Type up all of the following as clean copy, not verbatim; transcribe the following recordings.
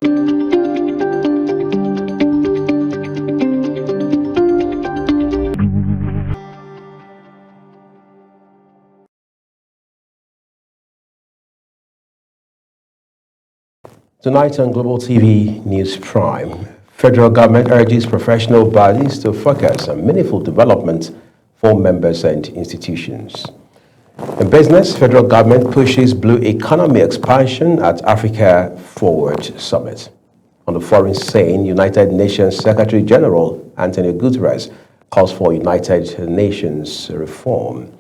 Tonight on Global TV News Prime, federal government urges professional bodies to focus on meaningful development for members and institutions. In business, federal government pushes blue economy expansion at Africa Forward Summit. On the foreign scene, United Nations Secretary General Antonio Guterres calls for United Nations reform.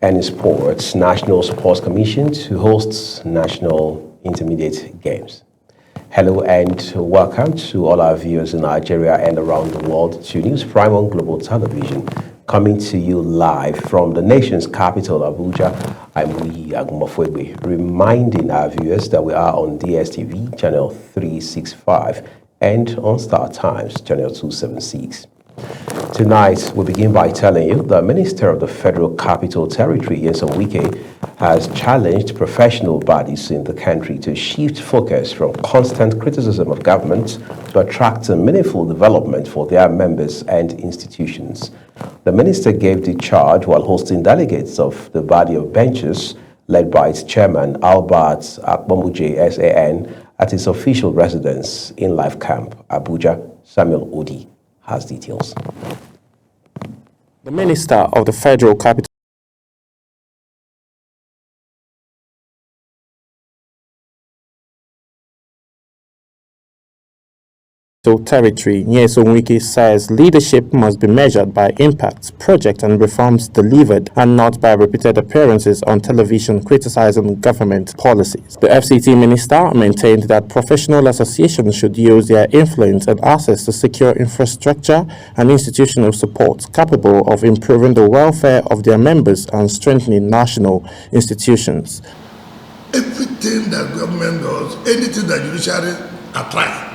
And in sports, National Sports Commission to host National Intermediate Games. Hello and welcome to all our viewers in Nigeria and around the world to News Prime on Global Television, coming to you live from the nation's capital, Abuja. I'm Lee Agumofwegbe, reminding our viewers that we are on DSTV channel 365 and on Star Times channel 276. Tonight, we begin by telling you the Minister of the Federal Capital Territory, Nyesom Wike, has challenged professional bodies in the country to shift focus from constant criticism of government to attract a meaningful development for their members and institutions. The minister gave the charge while hosting delegates of the body of benches led by its chairman, Albert Akpomuje SAN, at his official residence in Life Camp, Abuja. Samuel Odi has details. The Minister of the Federal Capital Territory, Nyesom Wike, says leadership must be measured by impact, projects and reforms delivered and not by repeated appearances on television criticizing government policies. The FCT minister maintained that professional associations should use their influence and access to secure infrastructure and institutional support capable of improving the welfare of their members and strengthening national institutions. Everything that government does, anything that judiciary are trying,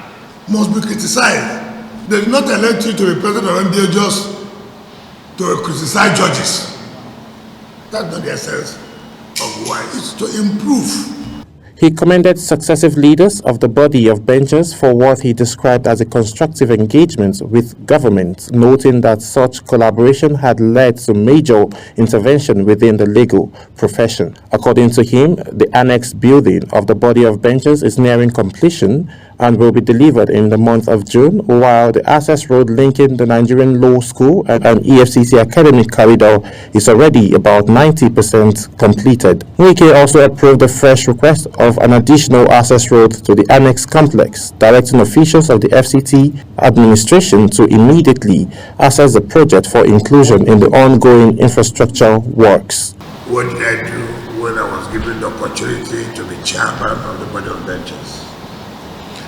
must be criticized. They do not elect you to be president of MBA just to criticize judges. That's not the essence of why. It's to improve. He commended successive leaders of the body of benches for what he described as a constructive engagement with government, noting that such collaboration had led to major intervention within the legal profession. According to him, the annex building of the body of benches is nearing completion and will be delivered in the month of June, while the access road linking the Nigerian Law School and EFCC academic corridor is already about 90% completed. Wike also approved the fresh request of an additional access road to the annex complex, directing officials of the FCT administration to immediately assess the project for inclusion in the ongoing infrastructure works. What did I do when I was given the opportunity to be chairman of the body of benches?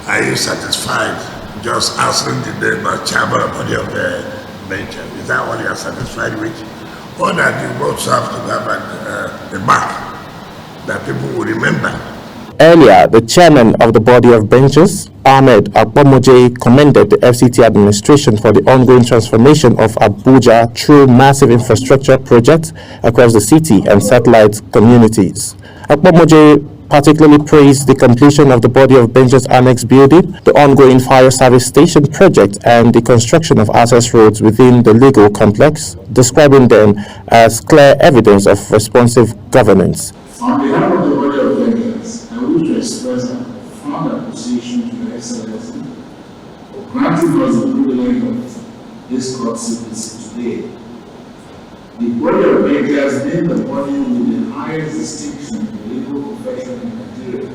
Are you satisfied just answering the name as chairman of body of the benches? Is that what you are satisfied with? Or that you also have to have a mark that people will remember? Earlier, the chairman of the body of benches, Ahmed Akpomuje, commended the FCT administration for the ongoing transformation of Abuja through massive infrastructure projects across the city and satellite communities. Akpomuje particularly praised the completion of the body of benches annex building, the ongoing fire service station project, and the construction of access roads within the legal complex, describing them as clear evidence of responsive governance. On behalf of the body of benches, I wish to express our profound appreciation to Your Excellency for granting us the privilege of this courtesy visit today. The body of benches named the body with the highest distinction in the legal profession in Nigeria,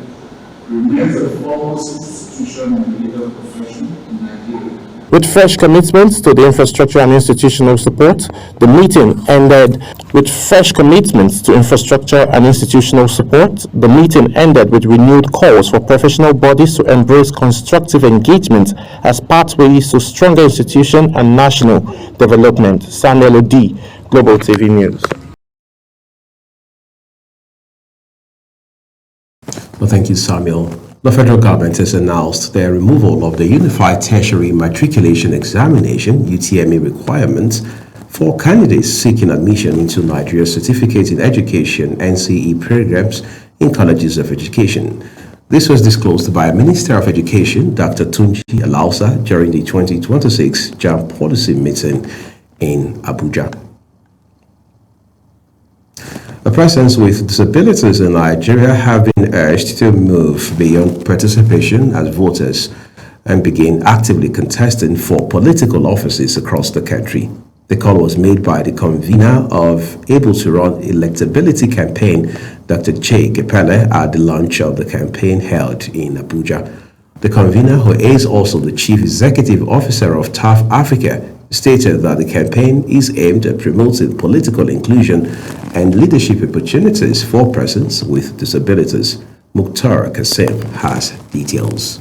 remains the foremost institution in the legal profession in Nigeria. With fresh commitments to the infrastructure and institutional support, the meeting ended with renewed calls for professional bodies to embrace constructive engagement as pathways to stronger institution and national development. Samuel Odi, Global TV News. Well, thank you, Samuel. The federal government has announced the removal of the Unified Tertiary Matriculation Examination (UTME) requirements for candidates seeking admission into Nigeria's Certificate in Education (NCE) programs in colleges of education. This was disclosed by Minister of Education, Dr. Tunji Alausa, during the 2026 JAMB policy meeting in Abuja. The persons with disabilities in Nigeria have been urged to move beyond participation as voters and begin actively contesting for political offices across the country. The call was made by the convener of Able to Run Electability Campaign, Dr. J. Gepele, at the launch of the campaign held in Abuja. The convener, who is also the Chief Executive Officer of TAF Africa, stated that the campaign is aimed at promoting political inclusion and leadership opportunities for persons with disabilities. Mukhtar Kassim has details.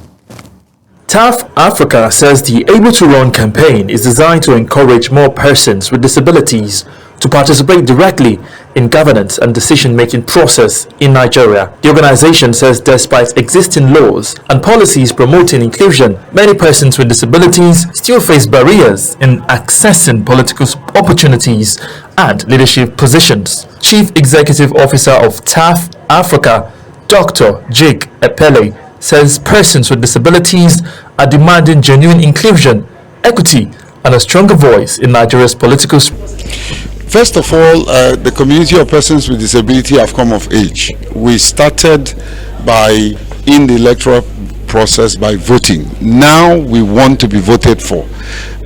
TAF Africa says the Able to Run campaign is designed to encourage more persons with disabilities to participate directly in governance and decision-making process in Nigeria. The organization says despite existing laws and policies promoting inclusion, many persons with disabilities still face barriers in accessing political opportunities and leadership positions. Chief Executive Officer of TAF Africa, Dr. Jake Epele, says persons with disabilities are demanding genuine inclusion, equity, and a stronger voice in Nigeria's political space. First of all, the community of persons with disability have come of age. We started in the electoral process by voting. Now we want to be voted for.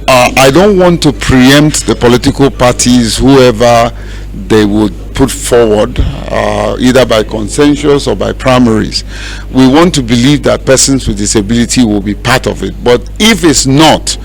I don't want to preempt the political parties, whoever they would put forward, either by consensus or by primaries. We want to believe that persons with disability will be part of it. But if it's not,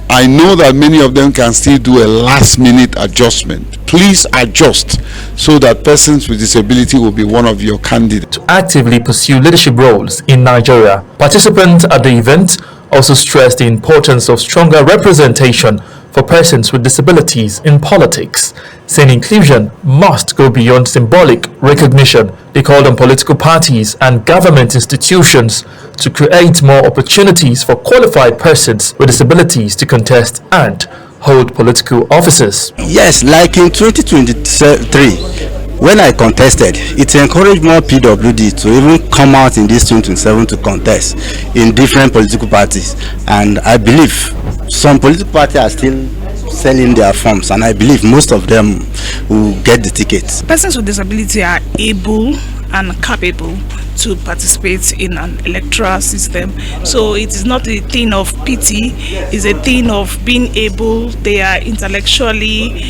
I know that many of them can still do a last-minute adjustment. Please adjust so that persons with disability will be one of your candidates. To actively pursue leadership roles in Nigeria, participants at the event also stressed the importance of stronger representation for persons with disabilities in politics, saying inclusion must go beyond symbolic recognition. They called on political parties and government institutions to create more opportunities for qualified persons with disabilities to contest and hold political offices. Yes, like in 2023, when I contested, it encouraged more PWD to even come out in this 2027 to contest in different political parties. And I believe some political parties are still selling their forms, and I believe most of them will get the tickets. Persons with disability are able and capable to participate in an electoral system. So it is not a thing of pity, it's a thing of being able. They are intellectually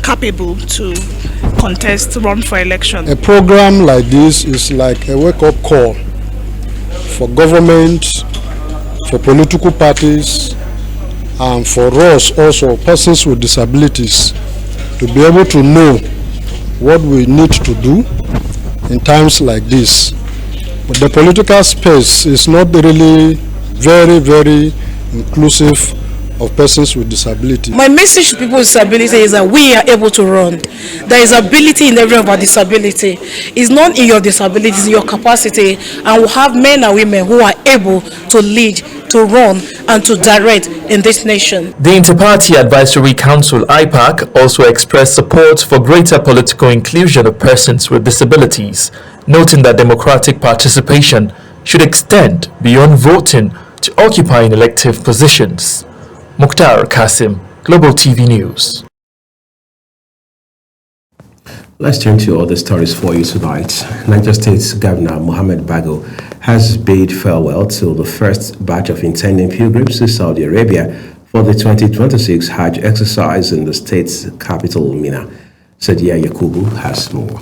capable to contest, run for election. A program like this is like a wake-up call for government, for political parties, and for us also, persons with disabilities, to be able to know what we need to do in times like this. But the political space is not really very inclusive of persons with disability. My message to people with disability is that we are able to run. There is ability in every of our disability. It's not in your disability, it's in your capacity. And we have men and women who are able to lead, to run, and to direct in this nation. The Inter-Party Advisory Council, IPAC, also expressed support for greater political inclusion of persons with disabilities, noting that democratic participation should extend beyond voting to occupying elective positions. Mukhtar Kassim, Global TV News. Let's turn to other stories for you tonight. Niger State Governor Mohammed Bago has bid farewell to the first batch of intending pilgrims to Saudi Arabia for the 2026 Hajj exercise in the state's capital, Mina. Sadia Yakubu has more.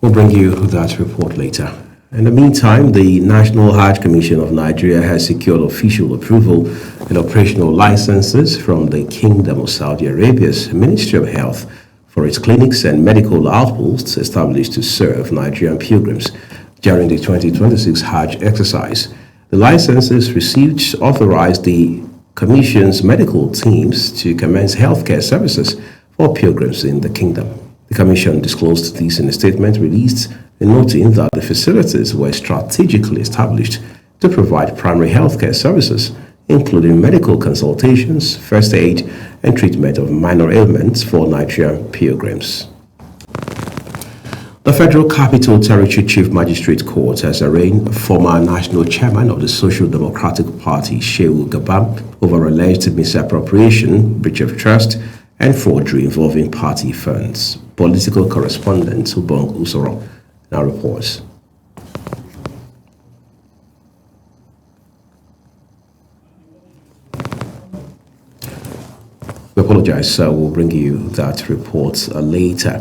We'll bring you that report later. In the meantime, the National Hajj Commission of Nigeria has secured official approval and operational licenses from the Kingdom of Saudi Arabia's Ministry of Health for its clinics and medical outposts established to serve Nigerian pilgrims during the 2026 Hajj exercise. The licenses received authorize the Commission's medical teams to commence healthcare services for pilgrims in the Kingdom. The Commission disclosed this in a statement released, noting that the facilities were strategically established to provide primary healthcare services including medical consultations, first aid, and treatment of minor ailments for Nigerian pilgrims. The Federal Capital Territory Chief Magistrate Court has arraigned former national chairman of the Social Democratic Party, Shehu Gabam, over alleged misappropriation, breach of trust, and forgery involving party funds. Political correspondent Ubong Usoro now reports. We apologize, we'll bring you that report later.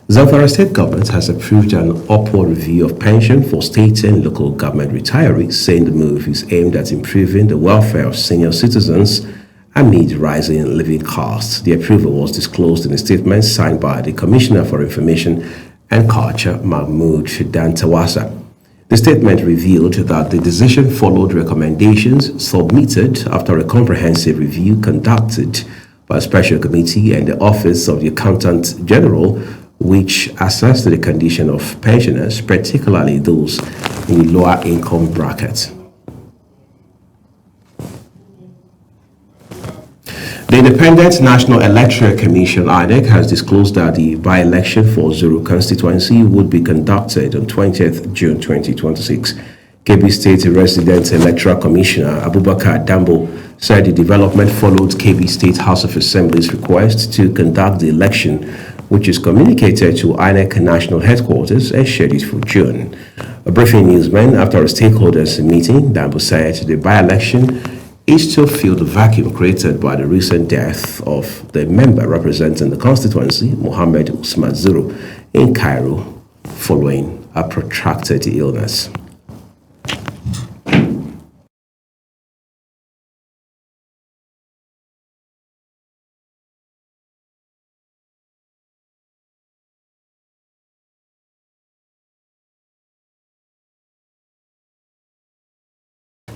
Zamfara State Government has approved an upward review of pension for state and local government retirees, saying the move is aimed at improving the welfare of senior citizens amid rising living costs. The approval was disclosed in a statement signed by the Commissioner for Information and Culture, Mahmoud Dantawasa. The statement revealed that the decision followed recommendations submitted after a comprehensive review conducted by a special committee and the Office of the Accountant General, which assessed the condition of pensioners, particularly those in the lower income bracket. The Independent National Electoral Commission, INEC, has disclosed that the by-election for Zuru constituency would be conducted on 20th June 2026. Kebbi State Resident Electoral Commissioner Abubakar Dambo said the development followed Kebbi State House of Assembly's request to conduct the election, which is communicated to INEC National Headquarters and scheduled for June. A briefing newsman after a stakeholders meeting, Dambo said the by-election is to fill the vacuum created by the recent death of the member representing the constituency, Mohammed Usman Zuru, in Cairo following a protracted illness.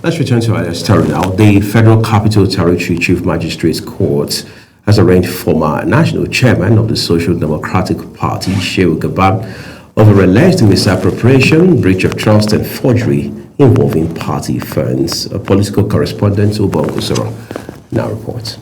Let's return to our story now. The Federal Capital Territory Chief Magistrates Court has arraigned former national chairman of the Social Democratic Party, Shehu Gabam, over alleged misappropriation, breach of trust, and forgery involving party funds. A political correspondent, Ubong Usoro, now reports.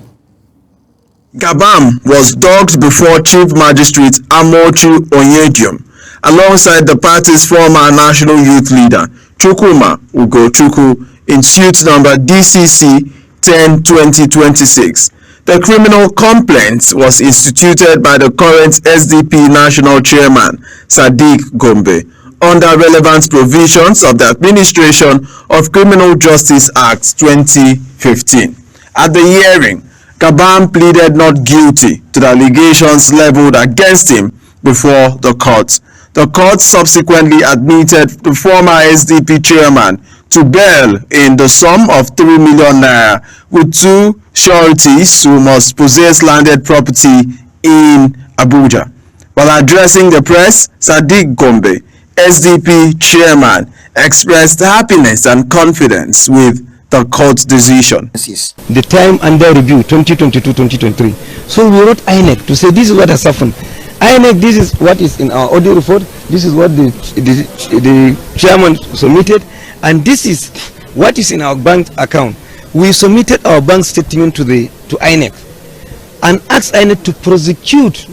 Gabam was dogged before Chief Magistrate Amochu Onyedium, alongside the party's former national youth leader, Chukwuma Ugochukwu, in suit number DCC 10/2026. The criminal complaint was instituted by the current SDP national chairman, Sadiq Gombe, under relevant provisions of the Administration of Criminal Justice Act 2015. At the hearing, Gabam pleaded not guilty to the allegations leveled against him before the court. The court subsequently admitted the former SDP chairman to bail in the sum of 3 million naira, with two sureties who must possess landed property in Abuja. While addressing the press, Sadiq Gombe, SDP chairman, expressed happiness and confidence with the court's decision. The time under review 2022-2023. So we wrote INEC to say this is what has happened. INEC, this is what is in our audio report, this is what the chairman submitted, and this is what is in our bank account. We submitted our bank statement to INEC and asked INEC to prosecute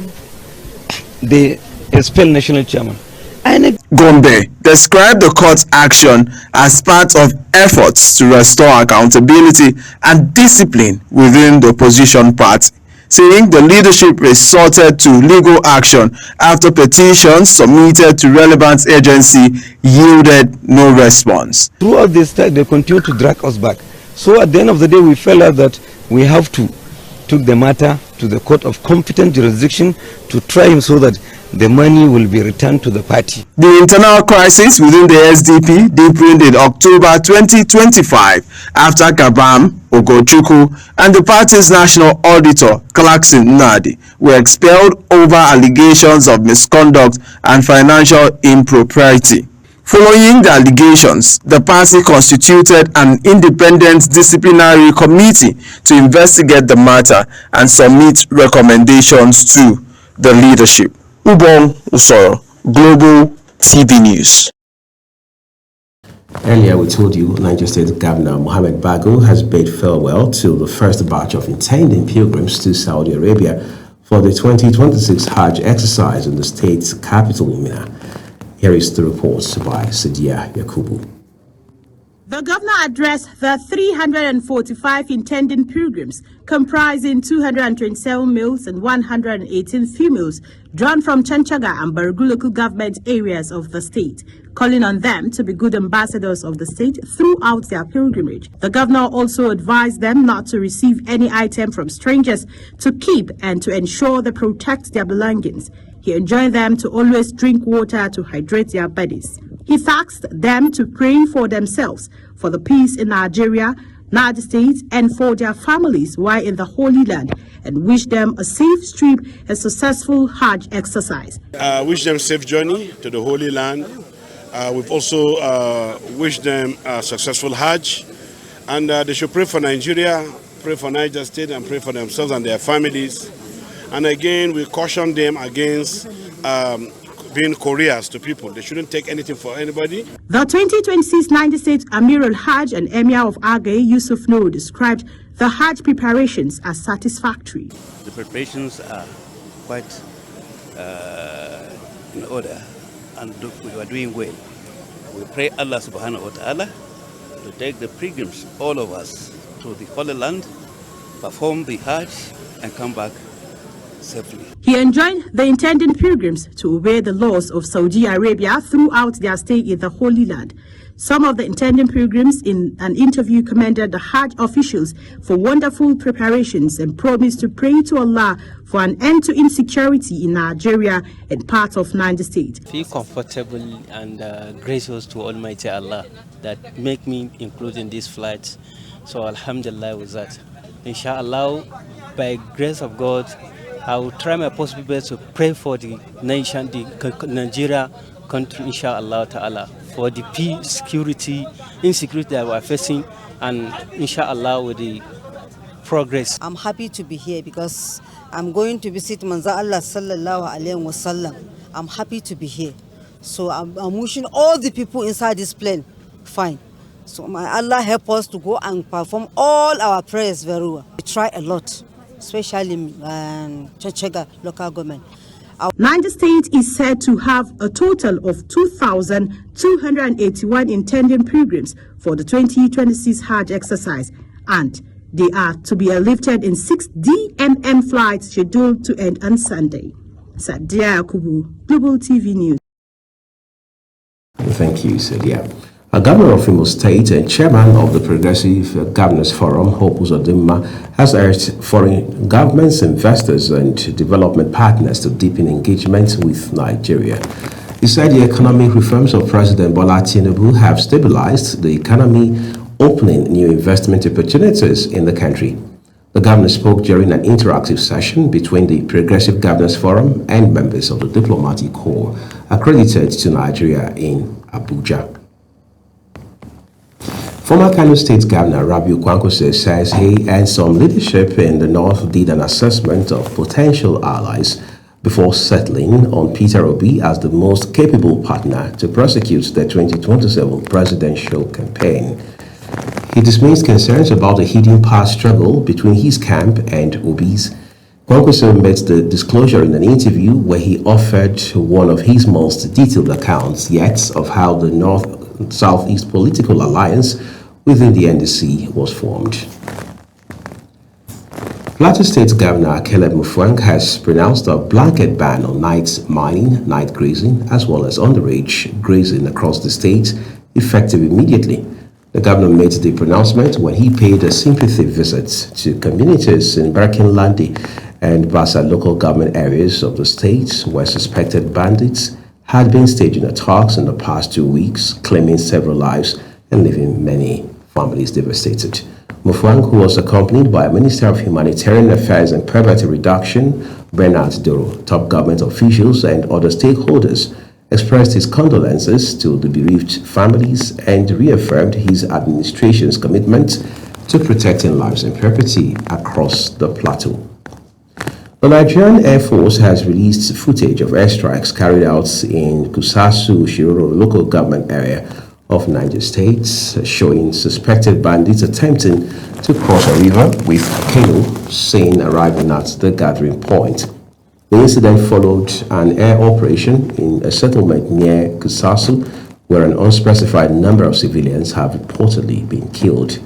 the expelled national chairman. INEC Gombe described the court's action as part of efforts to restore accountability and discipline within the opposition party, saying the leadership resorted to legal action after petitions submitted to relevant agency yielded no response. Throughout this time, they continue to drag us back. So at the end of the day, we felt out that we have to take the matter to the court of competent jurisdiction to try him so that the money will be returned to the party. The internal crisis within the SDP deepened in October 2025 after Gabam, Ugochukwu, and the party's national auditor, Clarkson Nnadi, were expelled over allegations of misconduct and financial impropriety. Following the allegations, the party constituted an independent disciplinary committee to investigate the matter and submit recommendations to the leadership. Ubong Usoro, Global TV News. Earlier, we told you Niger State Governor Mohamed Bago has bid farewell to the first batch of intending pilgrims to Saudi Arabia for the 2026 Hajj exercise in the state's capital, Mina. Here is the report by Sadia Yakubu. The governor addressed the 345 intending pilgrims, comprising 227 males and 118 females, drawn from Chanchaga and Bargu local government areas of the state, calling on them to be good ambassadors of the state throughout their pilgrimage. The governor also advised them not to receive any item from strangers, to keep and to ensure they protect their belongings. He enjoined them to always drink water to hydrate their bodies. He tasked them to pray for themselves, for the peace in Nigeria, Niger State, and for their families while in the Holy Land, and wish them a safe trip and successful Hajj exercise. Wish them safe journey to the Holy Land. We've also wished them a successful Hajj, and they should pray for Nigeria, pray for Niger State, and pray for themselves and their families. And again, we caution them against being couriers to people. They shouldn't take anything for anybody. The 2026 Niger State Amir al-Hajj and Emir of Agay, Yusuf Noor, described the Hajj preparations as satisfactory. The preparations are quite in order, and we are doing well. We pray Allah subhanahu wa ta'ala to take the pilgrims, all of us, to the Holy Land, perform the Hajj, and come back safely. He enjoined the intending pilgrims to obey the laws of Saudi Arabia throughout their stay in the Holy Land. Some of the intending pilgrims in an interview commended the Hajj officials for wonderful preparations and promised to pray to Allah for an end to insecurity in Nigeria and parts of Niger State. Feel comfortable and gracious to Almighty Allah that make me include in this flight. So Alhamdulillah with that. Inshallah, by grace of God, I will try my possible best to pray for the nation, the Nigeria country, inshallah ta'ala, for the peace, security, insecurity that we are facing, and inshallah with the progress. I'm happy to be here because I'm going to visit Manza Allah sallallahu alayhi wa sallam. I'm happy to be here. So I'm wishing all the people inside this plane fine. So may Allah help us to go and perform all our prayers very well. We try a lot, especially Chanchaga local government. Niger State is said to have a total of 2,281 intending pilgrims for the 2026 Hajj exercise, and they are to be airlifted in 6 DMM flights scheduled to end on Sunday. Sadia Yakubu, Global TV News. Thank you, Sadia. A governor of Imo State and chairman of the Progressive Governors Forum, Hope Uzodimma, has urged foreign governments, investors, and development partners to deepen engagement with Nigeria. He said the economic reforms of President Bola Tinubu have stabilized the economy, opening new investment opportunities in the country. The governor spoke during an interactive session between the Progressive Governors Forum and members of the diplomatic corps accredited to Nigeria in Abuja. Former Kano State Governor Rabiu Kwankwaso says he and some leadership in the North did an assessment of potential allies before settling on Peter Obi as the most capable partner to prosecute the 2027 presidential campaign. He dismissed concerns about the hidden power struggle between his camp and Obi's. Kwankwaso made the disclosure in an interview where he offered one of his most detailed accounts yet of how the North-Southeast political alliance within the NDC was formed. Plateau State Governor Caleb Mufwang has pronounced a blanket ban on night mining, night grazing, as well as underage grazing across the state, effective immediately. The governor made the pronouncement when he paid a sympathy visit to communities in Barkinlandi and Bassa local government areas of the state where suspected bandits had been staging attacks in the past 2 weeks, claiming several lives and leaving many families devastated. Mufwang, who was accompanied by Minister of Humanitarian Affairs and Poverty Reduction, Bernard Doro, top government officials and other stakeholders, expressed his condolences to the bereaved families and reaffirmed his administration's commitment to protecting lives and property across the plateau. The Nigerian Air Force has released footage of airstrikes carried out in Kusasu, Shiroro local government area of Niger State, showing suspected bandits attempting to cross a river with a canoe, seen arriving at the gathering point. The incident followed an air operation in a settlement near Kusasu, where an unspecified number of civilians have reportedly been killed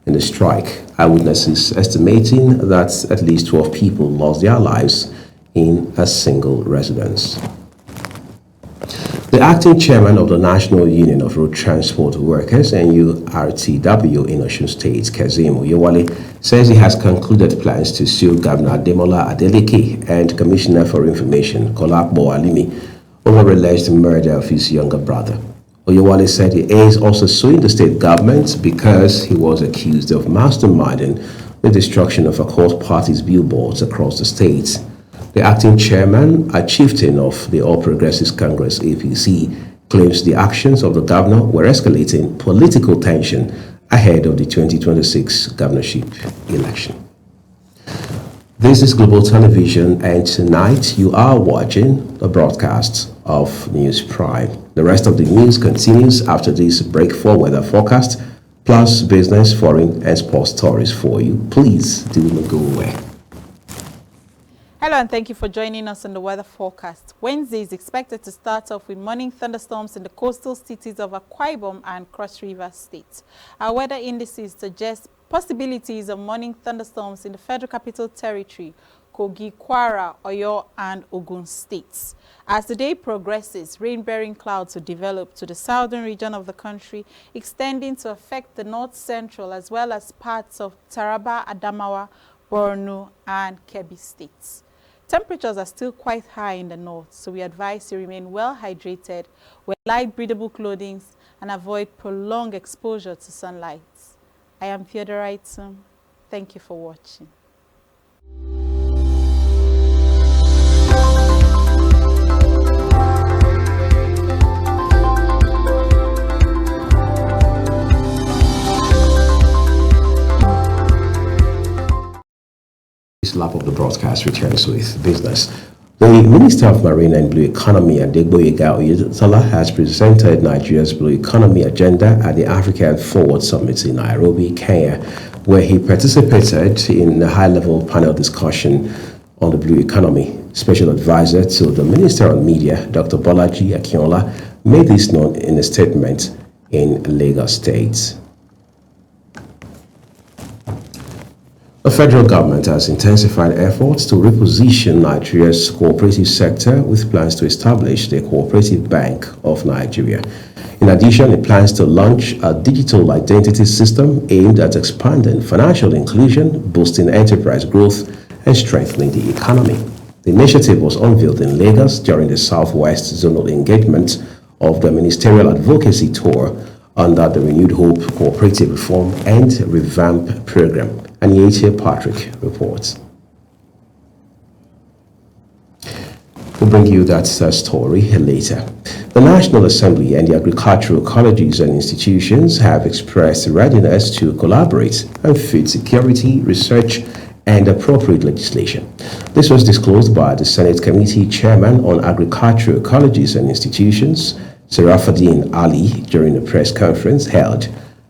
in the strike. Eyewitnesses estimating that at least 12 people lost their lives in a single residence. The acting chairman of the National Union of Road Transport Workers, NURTW, in Osun State, Kazeem Oyewale, says he has concluded plans to sue Governor Ademola Adeleke and Commissioner for Information, Kolakbo Alimi, over alleged murder of his younger brother. Oyewale said he is also suing the state government because he was accused of masterminding the destruction of Accord Party's billboards across the state. The acting chairman, a chieftain of the All Progressives Congress APC, claims the actions of the governor were escalating political tension ahead of the 2026 governorship election. This is Global Television, and tonight you are watching the broadcast of News Prime. The rest of the news continues after this break for weather forecast, plus business, foreign, and sports stories for you. Please do not go away. Hello and thank you for joining us on the weather forecast. Wednesday is expected to start off with morning thunderstorms in the coastal cities of Akwa Ibom and Cross River State. Our weather indices suggest possibilities of morning thunderstorms in the Federal Capital Territory, Kogi, Kwara, Oyo, and Ogun states. As the day progresses, rain-bearing clouds will develop to the southern region of the country, extending to affect the north-central as well as parts of Taraba, Adamawa, Borno, and Kebbi states. Temperatures are still quite high in the north, so we advise you remain well hydrated, wear light breathable clothing, and avoid prolonged exposure to sunlight. I am Theodora Itzum. Thank you for watching. This lap of the broadcast returns with business. The Minister of Marine and Blue Economy, Adegboyega Oyetola, has presented Nigeria's blue economy agenda at the African Forward Summit in Nairobi, Kenya, where he participated in a high-level panel discussion on the blue economy. Special advisor to the Minister on Media, Dr. Bolaji Akinola, made this known in a statement in Lagos State. The federal government has intensified efforts to reposition Nigeria's cooperative sector with plans to establish the Cooperative Bank of Nigeria. In addition, it plans to launch a digital identity system aimed at expanding financial inclusion, boosting enterprise growth, and strengthening the economy. The initiative was unveiled in Lagos during the Southwest Zonal Engagement of the Ministerial Advocacy Tour under the Renewed Hope Cooperative Reform and Revamp Program. Aniatia Patrick reports. We'll bring you that story later. The National Assembly and the agricultural colleges and institutions have expressed readiness to collaborate and feed security, research, and appropriate legislation. This was disclosed by the Senate Committee Chairman on Agricultural Colleges and Institutions, Seraphadin Ali, during a press conference held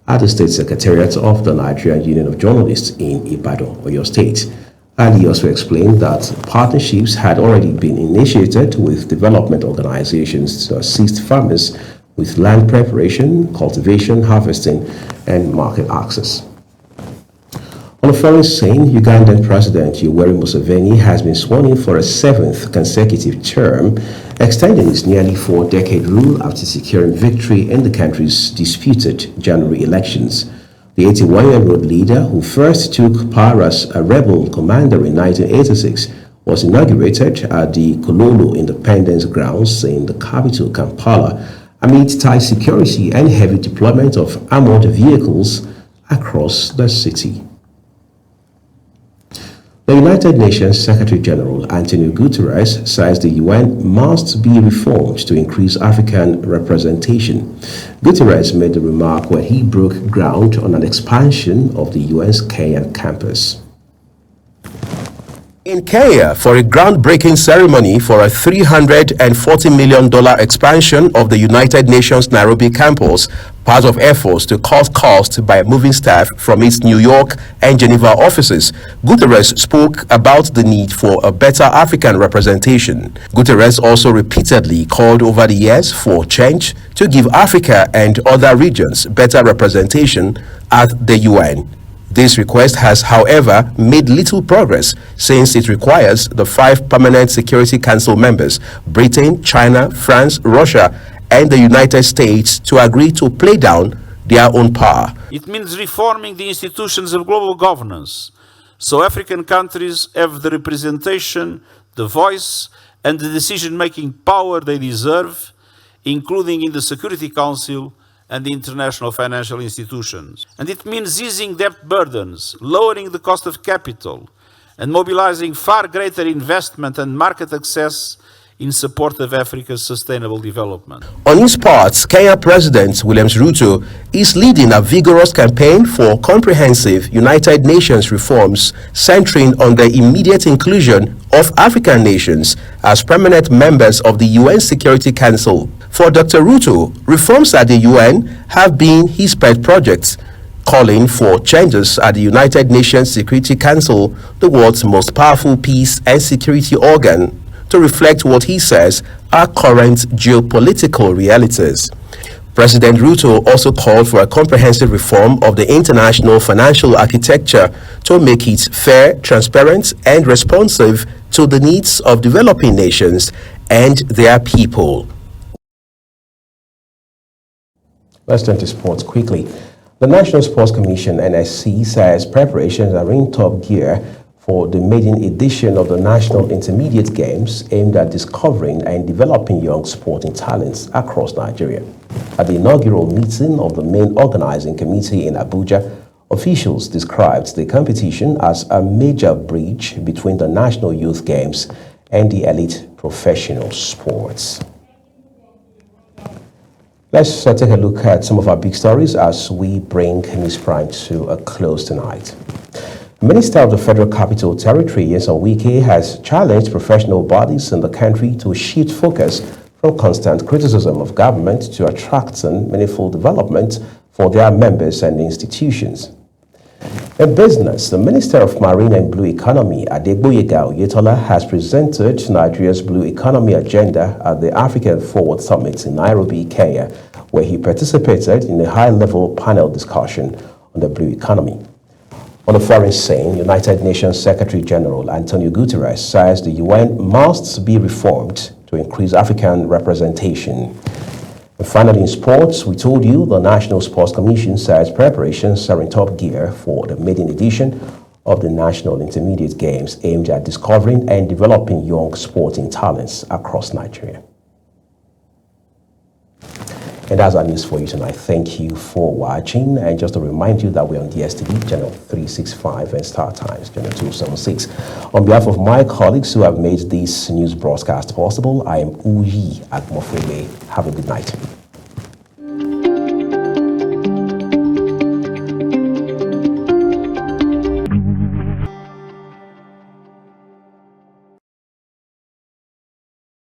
at the State Secretariat of the Nigerian Union of Journalists in Ibadan, Oyo State. Ali also explained that partnerships had already been initiated with development organizations to assist farmers with land preparation, cultivation, harvesting, and market access. On a foreign scene, Ugandan President Yoweri Museveni has been sworn in for a 7th consecutive term, extending his nearly 4-decade rule after securing victory in the country's disputed January elections. The 81-year-old leader, who first took power as a rebel commander in 1986, was inaugurated at the Kololo Independence Grounds in the capital, Kampala, amid tight security and heavy deployment of armored vehicles across the city. The United Nations Secretary-General Antonio Guterres says the UN must be reformed to increase African representation. Guterres made the remark when he broke ground on an expansion of the UN's Kenyan campus. In Kenya, for a groundbreaking ceremony for a $340 million expansion of the United Nations Nairobi campus, part of efforts to cut costs by moving staff from its New York and Geneva offices, Guterres spoke about the need for a better African representation. Guterres also repeatedly called over the years for change to give Africa and other regions better representation at the UN. This request has, however, made little progress since it requires the 5 permanent Security Council members, Britain, China, France, Russia, and the United States, to agree to play down their own power. It means reforming the institutions of global governance, so African countries have the representation, the voice, and the decision-making power they deserve, including in the Security Council and the international financial institutions. And it means easing debt burdens, lowering the cost of capital, and mobilizing far greater investment and market access in support of Africa's sustainable development. On his part, Kenya President William Ruto is leading a vigorous campaign for comprehensive United Nations reforms centering on the immediate inclusion of African nations as permanent members of the UN Security Council. For Dr. Ruto, reforms at the UN have been his pet projects, calling for changes at the United Nations Security Council, the world's most powerful peace and security organ, to reflect what he says are current geopolitical realities. President Ruto also called for a comprehensive reform of the international financial architecture to make it fair, transparent, and responsive to the needs of developing nations and their people. Let's turn to sports quickly. The National Sports Commission, NSC, says preparations are in top gear for the maiden edition of the National Intermediate Games aimed at discovering and developing young sporting talents across Nigeria. At the inaugural meeting of the main organizing committee in Abuja, officials described the competition as a major bridge between the National Youth Games and the elite professional sports. Let's take a look at some of our big stories as we bring News Prime to a close tonight. The Minister of the Federal Capital Territory, Nyesom Wike, has challenged professional bodies in the country to shift focus from constant criticism of government to attracting meaningful development for their members and institutions. In business, the Minister of Marine and Blue Economy, Adegboyega Oyetola, has presented Nigeria's Blue Economy agenda at the African Forward Summit in Nairobi, Kenya, where he participated in a high-level panel discussion on the blue economy. On the foreign scene, United Nations Secretary General Antonio Guterres says the UN must be reformed to increase African representation. And finally, in sports, we told you the National Sports Commission says preparations are in top gear for the maiden edition of the National Intermediate Games aimed at discovering and developing young sporting talents across Nigeria. And that's our news for you tonight. Thank you for watching. And just to remind you that we're on DSTV, channel 365 and Star Times, channel 276. On behalf of my colleagues who have made this news broadcast possible, I am Uyi Agmofebe. Have a good night.